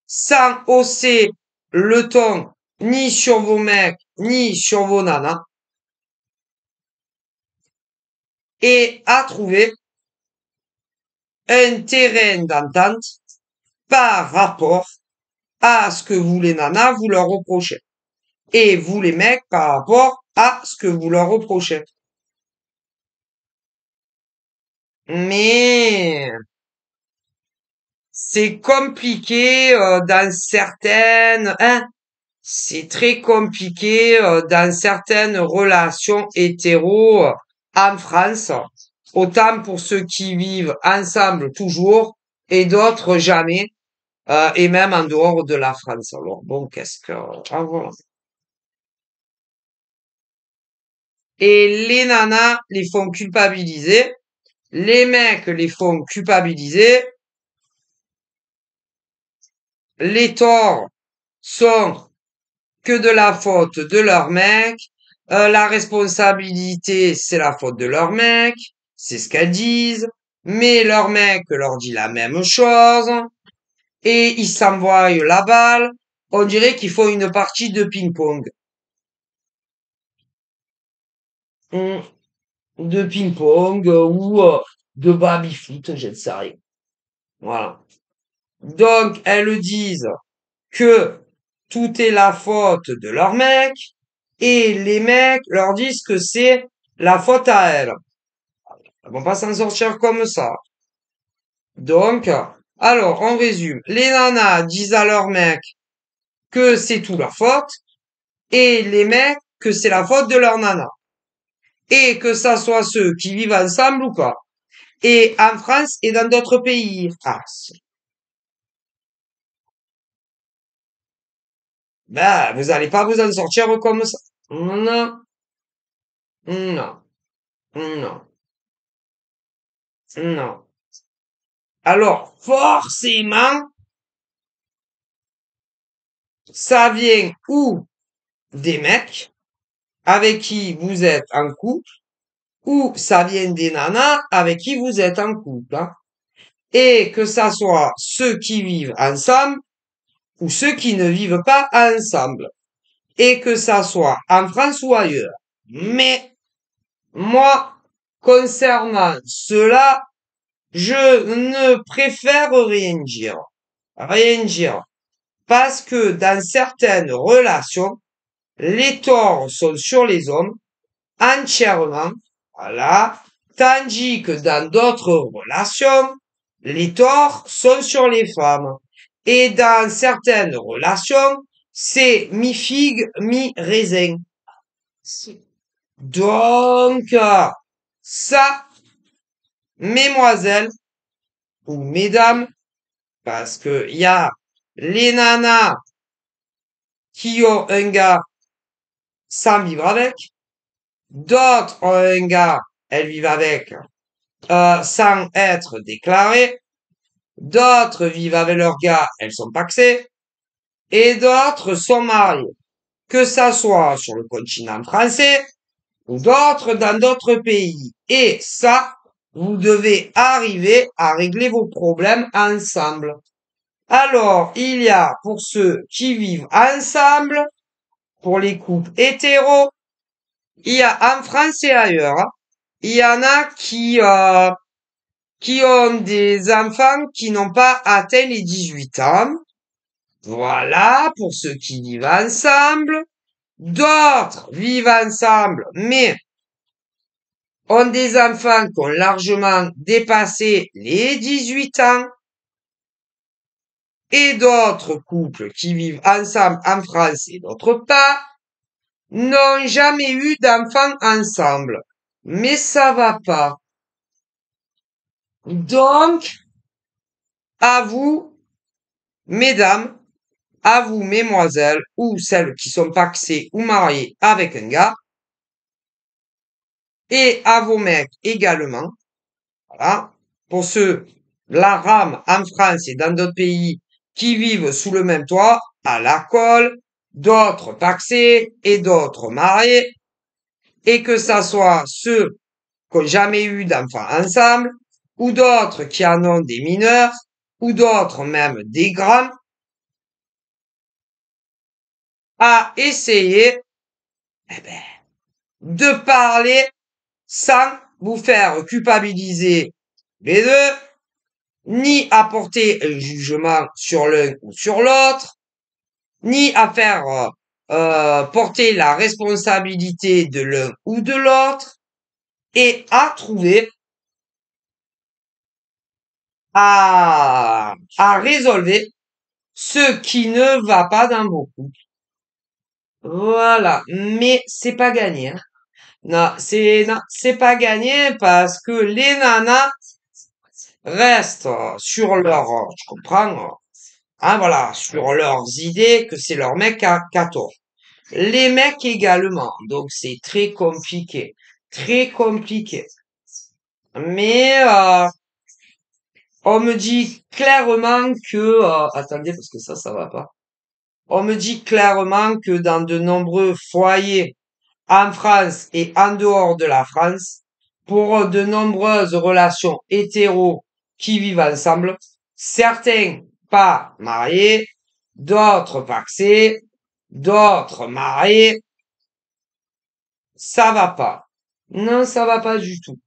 sans hausser le ton ni sur vos mecs ni sur vos nanas, et à trouver un terrain d'entente par rapport à ce que vous les nanas vous leur reprochez. Et vous les mecs par rapport à ce que vous leur reprochez. Mais c'est compliqué dans certaines, hein, c'est très compliqué dans certaines relations hétéro en France. Autant pour ceux qui vivent ensemble toujours et d'autres jamais, et même en dehors de la France. Alors bon, qu'est-ce que... Ah, voilà. Et les nanas les font culpabiliser, les mecs les font culpabiliser, les torts sont que de la faute de leur mec, la responsabilité c'est la faute de leur mec, c'est ce qu'elles disent, mais leur mec leur dit la même chose, et ils s'envoient la balle, on dirait qu'il faut une partie de ping-pong. Hmm. de ping-pong ou de baby-foot, je ne sais rien. Voilà. Donc, elles disent que tout est la faute de leur mec et les mecs leur disent que c'est la faute à elles. Elles vont pas s'en sortir comme ça. Donc, alors, on résume. Les nanas disent à leur mec que c'est tout leur faute et les mecs que c'est la faute de leur nana. Et que ça soit ceux qui vivent ensemble ou pas. Et en France et dans d'autres pays. Ah, ben, vous allez pas vous en sortir comme ça. Non, non, non, non. Alors, forcément, ça vient ou des mecs avec qui vous êtes en couple, ou ça vient des nanas avec qui vous êtes en couple. Hein. Et que ça soit ceux qui vivent ensemble ou ceux qui ne vivent pas ensemble. Et que ça soit en France ou ailleurs. Mais moi, concernant cela, je ne préfère rien dire. Rien dire. Parce que dans certaines relations, les torts sont sur les hommes entièrement, voilà, tandis que dans d'autres relations, les torts sont sur les femmes. Et dans certaines relations, c'est mi-figue, mi-raisin. Donc, ça, mesdemoiselles ou mesdames, parce que y a les nanas qui ont un gars sans vivre avec, d'autres ont un gars, elles vivent avec sans être déclarées, d'autres vivent avec leur gars, elles sont paxées, et d'autres sont mariées, que ça soit sur le continent français ou d'autres dans d'autres pays. Et ça, vous devez arriver à régler vos problèmes ensemble. Alors, il y a pour ceux qui vivent ensemble, pour les couples hétéros, il y a en France et ailleurs, hein, il y en a qui ont des enfants qui n'ont pas atteint les 18 ans. Voilà, pour ceux qui vivent ensemble. D'autres vivent ensemble, mais ont des enfants qui ont largement dépassé les 18 ans. Et d'autres couples qui vivent ensemble en France et d'autre part n'ont jamais eu d'enfants ensemble. Mais ça va pas. Donc, à vous, mesdames, à vous, mesdemoiselles, ou celles qui sont paxées ou mariées avec un gars, et à vos mecs également, voilà, pour ceux, la rame en France et dans d'autres pays qui vivent sous le même toit, à l'alcool, d'autres paxés et d'autres mariés, et que ça soit ceux qui n'ont jamais eu d'enfants ensemble, ou d'autres qui en ont des mineurs, ou d'autres même des grands, à essayer, eh ben, de parler sans vous faire culpabiliser les deux, ni à porter un jugement sur l'un ou sur l'autre, ni à faire porter la responsabilité de l'un ou de l'autre, et à trouver, à résolver ce qui ne va pas dans vos couples. Voilà, mais c'est pas gagné. Hein. Non, c'est pas gagné parce que les nanas restent sur leur, tu comprends, hein, voilà, sur leurs idées que c'est leur mec qui a tort. Les mecs également, donc c'est très compliqué. Mais on me dit clairement que, attendez parce que ça va pas. On me dit clairement que dans de nombreux foyers en France et en dehors de la France, pour de nombreuses relations hétéros qui vivent ensemble, certains pas mariés, d'autres paxés, d'autres mariés, ça va pas. Non, ça va pas du tout.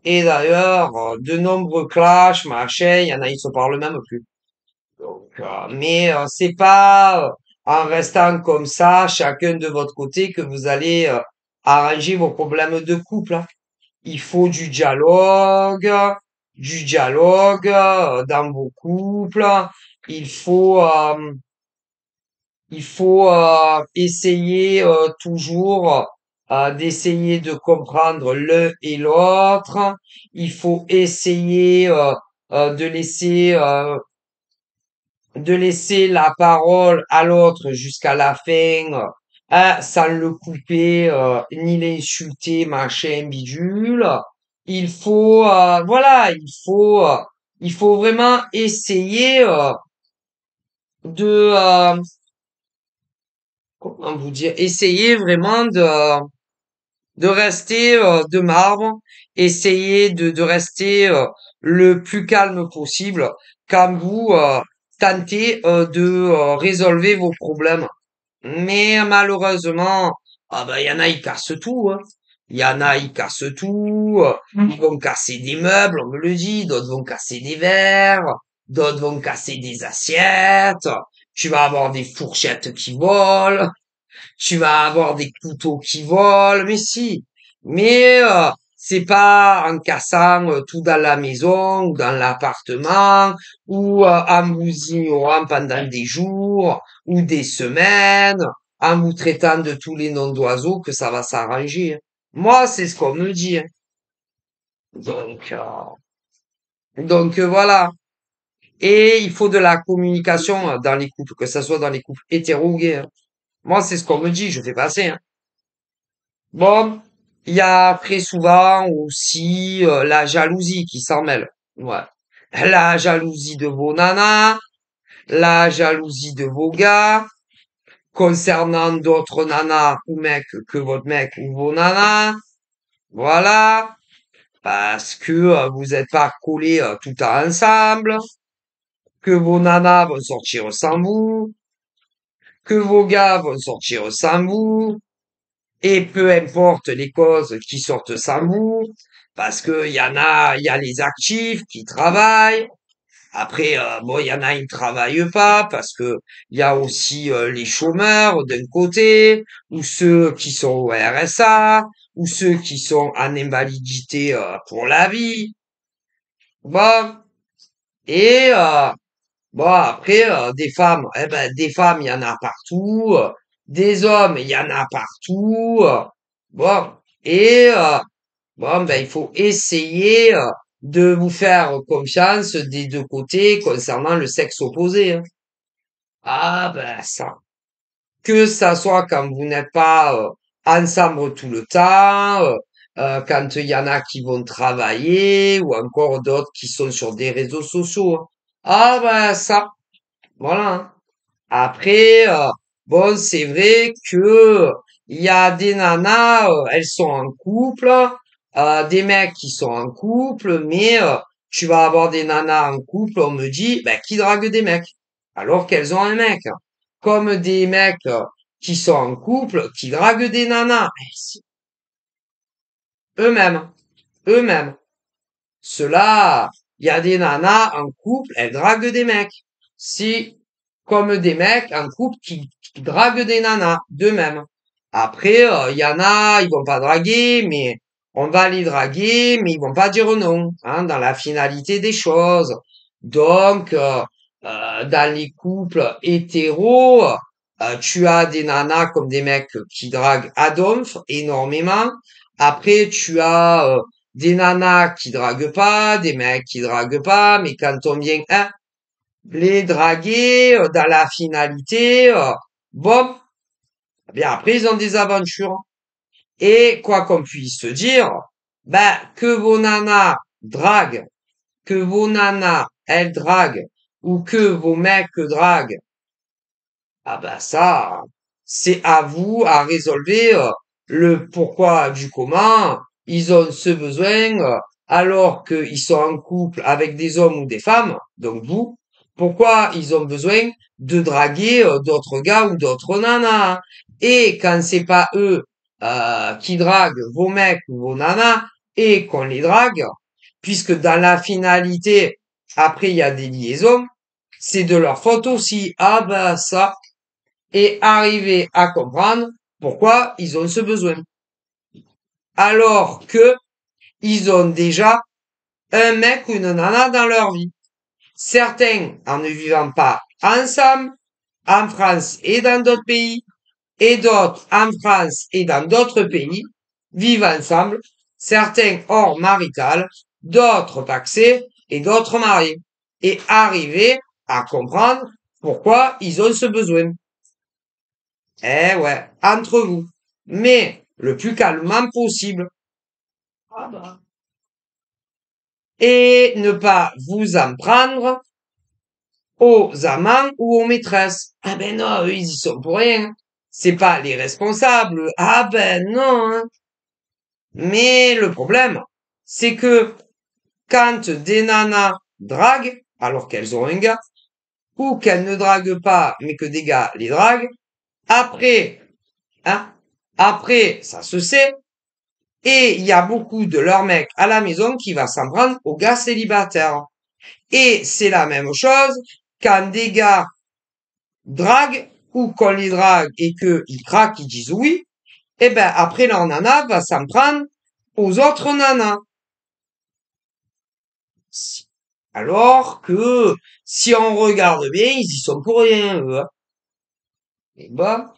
Et d'ailleurs, de nombreux clashs, machin, il y en a, ils se parlent même plus. Donc, mais c'est pas en restant comme ça, chacun de votre côté, que vous allez arranger vos problèmes de couple, hein. Il faut du dialogue dans vos couples. Il faut, euh, il faut essayer toujours d'essayer de comprendre l'un et l'autre. Il faut essayer de laisser la parole à l'autre jusqu'à la fin, sans le couper, ni l'insulter, machin, bidule. Voilà, il faut vraiment essayer de, comment vous dire, essayer vraiment de rester de marbre, essayer de rester le plus calme possible quand vous tentez de résolver vos problèmes. Mais malheureusement, ah ben, il y en a, ils cassent tout, hein. Il y en a, ils cassent tout. Ils vont casser des meubles, on me le dit. D'autres vont casser des verres. D'autres vont casser des assiettes. Tu vas avoir des fourchettes qui volent. Tu vas avoir des couteaux qui volent, mais si. Mais c'est pas en cassant tout dans la maison ou dans l'appartement ou en vous ignorant pendant des jours ou des semaines, en vous traitant de tous les noms d'oiseaux que ça va s'arranger, hein. Moi, c'est ce qu'on me dit, hein. Donc, voilà. Et il faut de la communication dans les couples, que ce soit dans les couples hétéro ou gays, hein. Moi, c'est ce qu'on me dit, je fais passer, hein. Bon, il y a très souvent aussi la jalousie qui s'en mêle. Ouais. La jalousie de vos nanas, la jalousie de vos gars, concernant d'autres nanas ou mecs que votre mec ou vos nanas. Voilà. Parce que vous n'êtes pas collés tout le temps ensemble, que vos nanas vont sortir sans vous, que vos gars vont sortir sans vous. Et peu importe les causes qui sortent sans vous, parce que il y a les actifs qui travaillent. Après, bon, il y en a, ils travaillent pas parce que il y a aussi les chômeurs d'un côté, ou ceux qui sont au RSA, ou ceux qui sont en invalidité pour la vie. Bon, et bon, après, des femmes, eh ben, des femmes, il y en a partout. Des hommes, il y en a partout. Bon, et bon, ben, il faut essayer de vous faire confiance des deux côtés concernant le sexe opposé, hein. Ah, ben, ça. Que ça soit quand vous n'êtes pas ensemble tout le temps, quand il y en a qui vont travailler, ou encore d'autres qui sont sur des réseaux sociaux, hein. Ah, ben, ça. Voilà, hein. Après, bon, c'est vrai que il y a des nanas, elles sont en couple, des mecs qui sont en couple, mais tu vas avoir des nanas en couple, on me dit, ben, qui draguent des mecs, alors qu'elles ont un mec. Comme des mecs qui sont en couple, qui draguent des nanas. Eux-mêmes, eux-mêmes. Cela, il y a des nanas en couple, elles draguent des mecs. Si, comme des mecs en couple qui draguent des nanas, d'eux-mêmes. Après, il y en a, ils vont pas draguer, mais on va les draguer, mais ils vont pas dire non, hein, dans la finalité des choses. Donc, dans les couples hétéros, tu as des nanas comme des mecs qui draguent à donf énormément. Après, tu as des nanas qui draguent pas, des mecs qui draguent pas, mais quand on vient hein, les draguer dans la finalité, bon, eh bien après ils ont des aventures. Et quoi qu'on puisse se dire, ben que vos nanas draguent, que vos nanas elles draguent, ou que vos mecs draguent, ah ben ça, c'est à vous à résolver le pourquoi du comment. Ils ont ce besoin alors qu'ils sont en couple avec des hommes ou des femmes, donc vous, pourquoi ils ont besoin de draguer d'autres gars ou d'autres nanas. Et quand c'est pas eux qui draguent vos mecs ou vos nanas et qu'on les drague, puisque dans la finalité, après il y a des liaisons, c'est de leur faute aussi. Ah ben ça, et arriver à comprendre pourquoi ils ont ce besoin. Alors que ils ont déjà un mec ou une nana dans leur vie. Certains en ne vivant pas ensemble, en France et dans d'autres pays, et d'autres en France et dans d'autres pays, vivent ensemble, certains hors marital, d'autres paxés et d'autres mariés, et arriver à comprendre pourquoi ils ont ce besoin. Eh ouais, entre vous, mais le plus calmement possible, Ah bah. et ne pas vous en prendre aux amants ou aux maîtresses. Ah ben non, eux, ils y sont pour rien. C'est pas les responsables. Ah ben non, hein. Mais le problème, c'est que quand des nanas draguent, alors qu'elles ont un gars, ou qu'elles ne draguent pas, mais que des gars les draguent, après, hein, après, ça se sait, et il y a beaucoup de leurs mecs à la maison qui va s'en prendre aux gars célibataires. Et c'est la même chose quand des gars draguent ou qu'on les drague et qu'ils craquent, ils disent oui, et ben après leur nana va s'en prendre aux autres nanas. Alors que si on regarde bien, ils y sont pour rien, eux, hein. Et ben,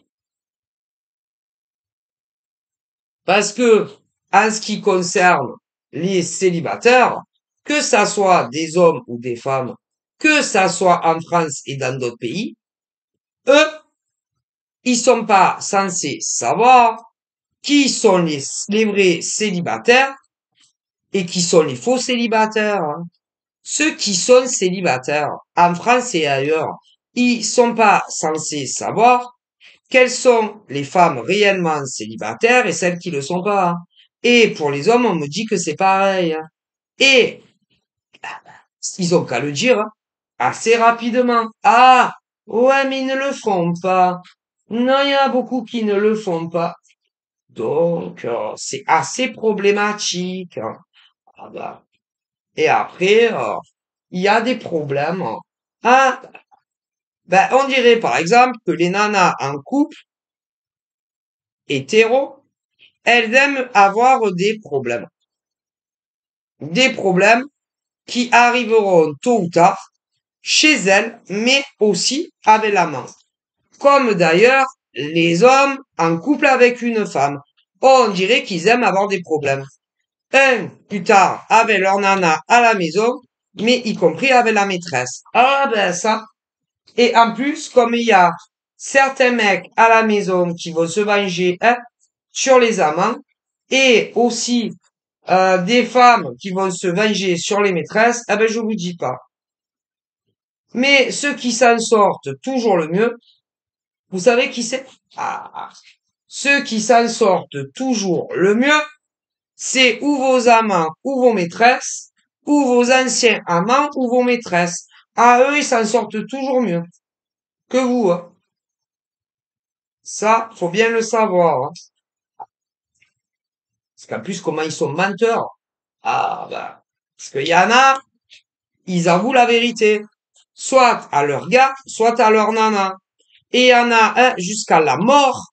parce que en ce qui concerne les célibataires, que ça soit des hommes ou des femmes, que ça soit en France et dans d'autres pays, eux, ils sont pas censés savoir qui sont les vrais célibataires et qui sont les faux célibataires, hein. Ceux qui sont célibataires, en France et ailleurs, ils sont pas censés savoir quelles sont les femmes réellement célibataires et celles qui le sont pas, hein. Et pour les hommes, on me dit que c'est pareil, hein. Et ils ont qu'à le dire, hein, assez rapidement. Ah, ouais, mais ils ne le font pas. Non, il y a beaucoup qui ne le font pas. Donc, c'est assez problématique, hein. Ah bah. Et après, il y a des problèmes, hein. Ah, ben, on dirait par exemple que les nanas en couple hétéro, elles aiment avoir des problèmes. Des problèmes qui arriveront tôt ou tard chez elles, mais aussi avec l'amant. Comme d'ailleurs les hommes en couple avec une femme. On dirait qu'ils aiment avoir des problèmes. Un, plus tard, avec leur nana à la maison, mais y compris avec la maîtresse. Ah ben ça. Et en plus, comme il y a certains mecs à la maison qui vont se venger, hein, sur les amants, et aussi des femmes qui vont se venger sur les maîtresses, eh ben je vous dis pas. Mais ceux qui s'en sortent toujours le mieux, vous savez qui c'est? Ah, ceux qui s'en sortent toujours le mieux, c'est ou vos amants ou vos maîtresses, ou vos anciens amants ou vos maîtresses. Ah, eux, ils s'en sortent toujours mieux que vous, hein. Ça, faut bien le savoir, hein. Parce qu'en plus, comment ils sont menteurs. Ah, bah, parce qu'il y en a, ils avouent la vérité. Soit à leur gars, soit à leur nana. Et il y en a un, jusqu'à la mort,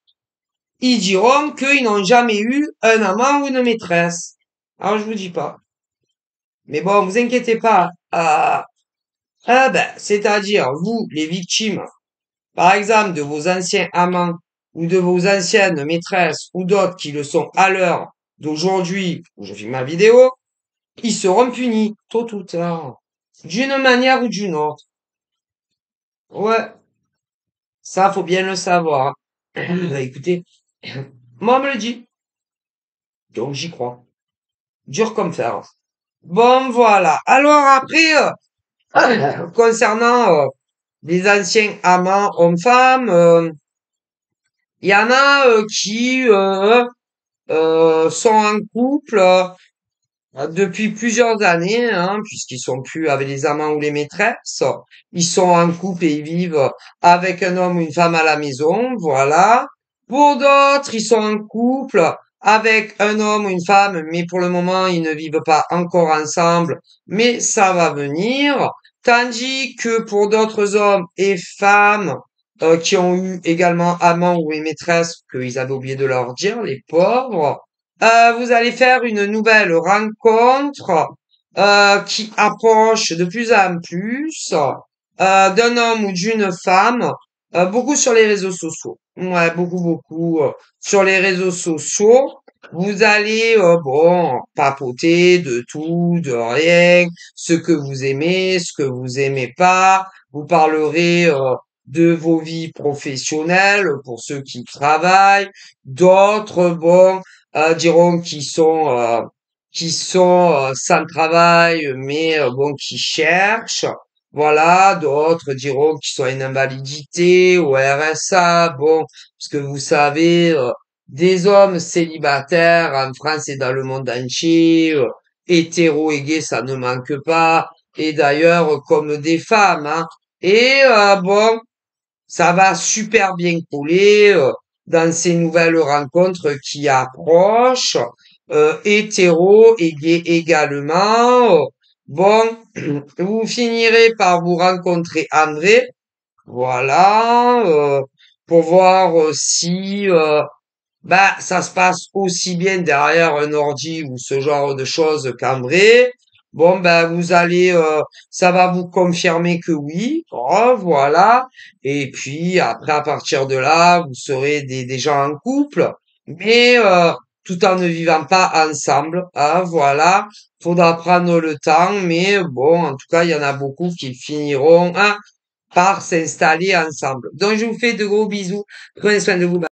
ils diront qu'ils n'ont jamais eu un amant ou une maîtresse. Alors, je vous dis pas. Mais bon, vous inquiétez pas. Ben, c'est-à-dire, vous, les victimes, par exemple, de vos anciens amants ou de vos anciennes maîtresses ou d'autres qui le sont à l'heure d'aujourd'hui où je filme ma vidéo, ils seront punis, tôt ou tard, d'une manière ou d'une autre. Ouais, ça, faut bien le savoir. Bah, écoutez, moi, on me le dit, donc j'y crois. Dur comme fer. Bon, voilà. Alors après, concernant les anciens amants hommes-femmes, il y en a qui sont en couple depuis plusieurs années, hein, puisqu'ils sont plus avec les amants ou les maîtresses. Ils sont en couple et ils vivent avec un homme ou une femme à la maison, voilà. Pour d'autres, ils sont en couple avec un homme ou une femme, mais pour le moment, ils ne vivent pas encore ensemble, mais ça va venir. Tandis que pour d'autres hommes et femmes qui ont eu également amant ou maîtresse, qu'ils avaient oublié de leur dire, les pauvres, vous allez faire une nouvelle rencontre qui approche de plus en plus d'un homme ou d'une femme, beaucoup sur les réseaux sociaux. Ouais, beaucoup, beaucoup sur les réseaux sociaux. Vous allez, bon, papoter de tout, de rien, ce que vous aimez, ce que vous aimez pas. Vous parlerez de vos vies professionnelles pour ceux qui travaillent. D'autres, bon, diront qui sont sans travail, mais bon, qui cherchent. Voilà, d'autres diront qu'ils sont à une invalidité, au RSA, bon, parce que vous savez, des hommes célibataires en France et dans le monde entier, hétéros et gays, ça ne manque pas, et d'ailleurs, comme des femmes, hein. Et bon, ça va super bien coller dans ces nouvelles rencontres qui approchent, hétéro et gay également. Bon, vous finirez par vous rencontrer en vrai, voilà, pour voir si bah, ça se passe aussi bien derrière un ordi ou ce genre de choses qu'en vrai. Bon, ben, ça va vous confirmer que oui. Oh, voilà. Et puis, après, à partir de là, vous serez des gens en couple, mais tout en ne vivant pas ensemble. Hein, voilà. Faudra prendre le temps, mais bon, en tout cas, il y en a beaucoup qui finiront, hein, par s'installer ensemble. Donc, je vous fais de gros bisous. Prenez soin de vous.